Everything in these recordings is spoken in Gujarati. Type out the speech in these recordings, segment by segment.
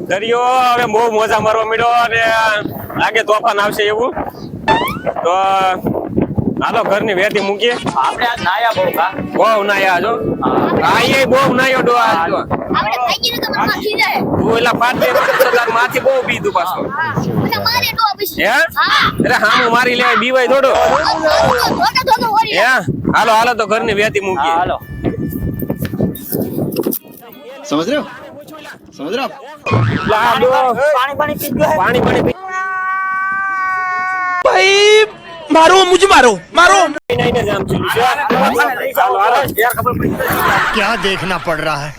દરિયો હવે બહુ મોજા મારવા મળ્યો અને આગે તોફાન આવશે એવું તો હાલો ઘરની વેટી મૂકીએ. આપણે આજ નાયા બહુ કા બહુ નાયા જો આ બહુ નાયો ડો આ જો આપણે ભાગી ને તો મને માખી જાય. તું એલા પાટે સરદાર માથી બહુ પીધું પાછો મને મારે ડો પછી. હે અરે હામું મારી લેવાય બીવાય થોડો ધોકા હોરી. હે હાલો હાલો તો ઘરની વેટી મૂકીએ. હાલો समझ रहे हो समझ रहे हो आप? પાણી પી ગયો પાણી પાણી भाई मारो मुझे मारो मारो નહીં જામ છે હાલો હાલો क्या देखना पड़ रहा है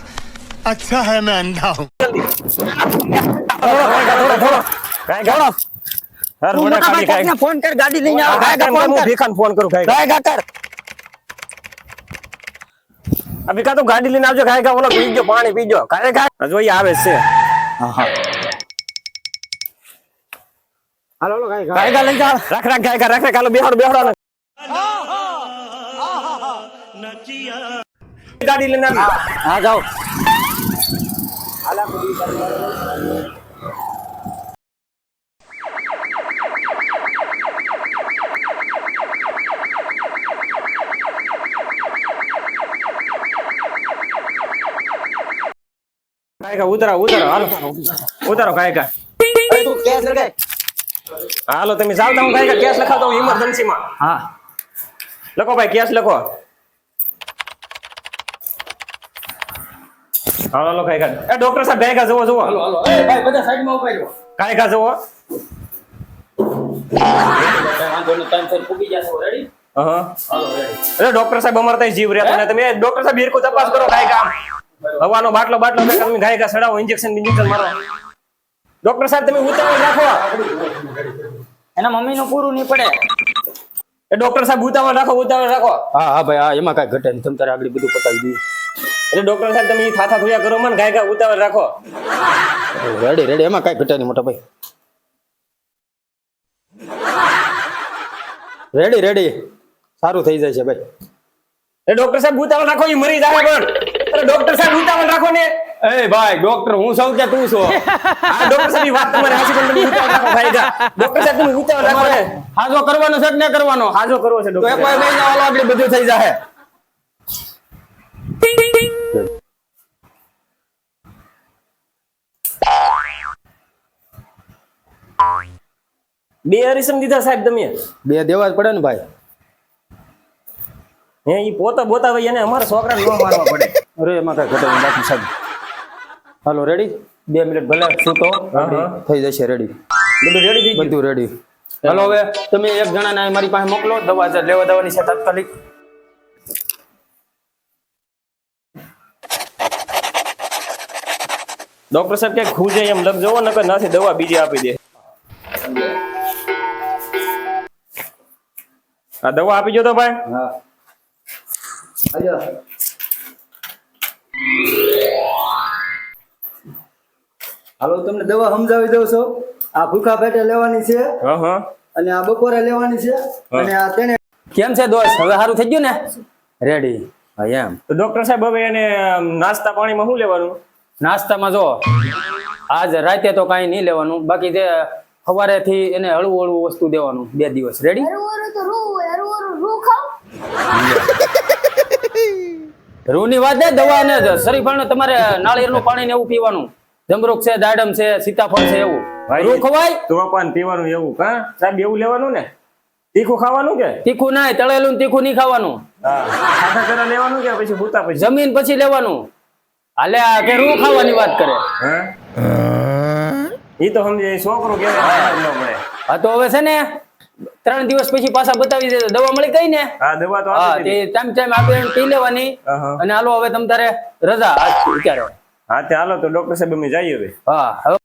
अच्छा है मैं अंधा हूँ કાઈ ગાડો હર મોટા ખાલી કાઈ ફોન કર ગાડી લઈને આવ હું ભીખાન ફોન કરું કાઈ કર અભી કા તો ગાડી લઈને આવજો કાઈ કા ઓલો પીજો પાણી પીજો કાઈ કા જોઈએ આવે છે હાલો હાલો કાઈ કા લઈ જા રાખ રાખ કાઈ કા રાખ રાખ હાલો બેહાડો બેહાડો ગાડી લઈને આવી હા જાઓ કાઈ કા ઉતરો ઉતરો હાલો ઉતરો કાઈ કા તું કેસ લગાય હાલો તમે જાવ તો હું કાઈ કા કેસ લખાતો હું ઇમરજન્સી માં હા લખો ભાઈ કેસ લખો હાલો લો કાઈ કા એ ડોક્ટર સાહેબ કાઈ કા જોવો જોવો હાલો હાલો એ ભાઈ બધા સાઈડ માં ઉભા રહ્યો કાઈ કા જોવો વાંધો નહીં ટાઈમ થઈ પૂગી જશે રેડી હા હાલો રેડી અરે ડોક્ટર સાહેબ અમાર ત્યાં જીવ રહેતો ને તમે ડોક્ટર સાહેબ હીરકો તપાસ કરો કાઈ કામ હવાનો બાટલો બાટલો તમે ગાય કા સડાવો ઇન્જેક્શન મારો ડોક્ટર સાહેબ તમે ઉતાવળ રાખો એના મમ્મી નું પૂરું નહીં પડે એ ડોક્ટર સાહેબ ઉતાવળ રાખો હા હા ભાઈ હા એમાં કઈ ઘટે નહીં તમે તારે આગળ બધું પતાવી દઈએ એટલે ડોક્ટર સાહેબ તમે થાથા થોયા કરો મને ગાય કા ઉતાવળ રાખો રેડી રેડી એમાં કઈ ઘટે નહીં મોટા ભાઈ રેડી રેડી સારું થઈ જાય છે ભાઈ એ ડોક્ટર સાહેબ ઉતાવળ રાખો એ મરી જાય પણ અરે ડોક્ટર સાહેબ ઉતાવળ રાખો ને એ ભાઈ ડોક્ટર હું સૌ કે તું છો આ ડોક્ટર સાહેબ વાત તમારે હાચી પણ તમે ઉતાવળ રાખો ભાઈ કા ડોક્ટર સાહેબ તમે ઉતાવળ રાખો ને હાજો કરવાનો છે કે ન કરવાનો હાજો કરવો છે તો ડોક્ટર એક વાર મહિના વાળો આગળ બધું થઈ જાય બે હરીસમ દીધા સાહેબ તમે બે દેવા જ પડે ને ભાઈ હે ઈ પોતા બોતા ભાઈ એને અમારા છોકરાને ન મારવા પડે અરે એમાં કઈ ઘટે નહીં બાકી સાહેબ હાલો રેડી 2 મિનિટ ભલે સૂતો થઈ જશે રેડી બધું રેડી થઈ ગયું બધું રેડી હાલો હવે તમે એક જણાને અહીં મારી પાસે મોકલો દવા લેવા દેવાની છે તાત્કાલિક ડોક્ટર સાહેબ કે ખૂજે એમ લગ જવો નકર નથી દવા બીજી આપી દે આ દવા આપી જો તો ભાઈ હા આજો હાલો તમને દવા સમજાવી દઉં છું આ ભૂખા પેટે લેવાની છે હા હા અને આ બપોરે લેવાની છે અને આ તેને કેમ છે દોસ્ત હવે સારું થઈ ગયું ને રેડી હા એમ તો ડોક્ટર સાહેબ હવે એને નાસ્તા પાણીમાં શું લેવાનું નાસ્તામાં જો આજ રાતે તો કાંઈ નહીં લેવાનું બાકી તે સવારેથી એને હળવું હળવું વસ્તુ દેવાનું 2 દિવસ રેડી હરવરો તો રૂ હોય હરવરો રૂ ખાવ. રૂની વાત ને દવા ને શરીફળ તમારે નાળિયેરનું પાણી ને એવું પીવાનું જમરૂખ છે દાડમ છે સીતાફળ છે એવું રૂ ખવાય તો પાન પીવાનું એવું કા સાહેબ એવું લેવાનું ને તીખું ખાવાનું કે તીખું ના તળેલું ને તીખું નહીં ખાવાનું હા ખાધા પેલા લેવાનું કે પછી ભૂતા પછી જમીન પછી લેવાનું હાલે આ કે રૂ ખાવાની વાત કરે હે ઈ તો સમજે છોકરો કે ન મળે હા તો હવે છે ને 3 દિવસ પછી પાછા બતાવી દે દવા મળી ગઈ ને હા દવા તો હા આપી તે દીધી. ટાઈમ આપે પી લેવાની હા. અને હાલો હવે તમ તારે રજા આજ અત્યારે હા તે હાલો તો ડોક્ટર સાહેબ અમે જઈએ હવે હા હવે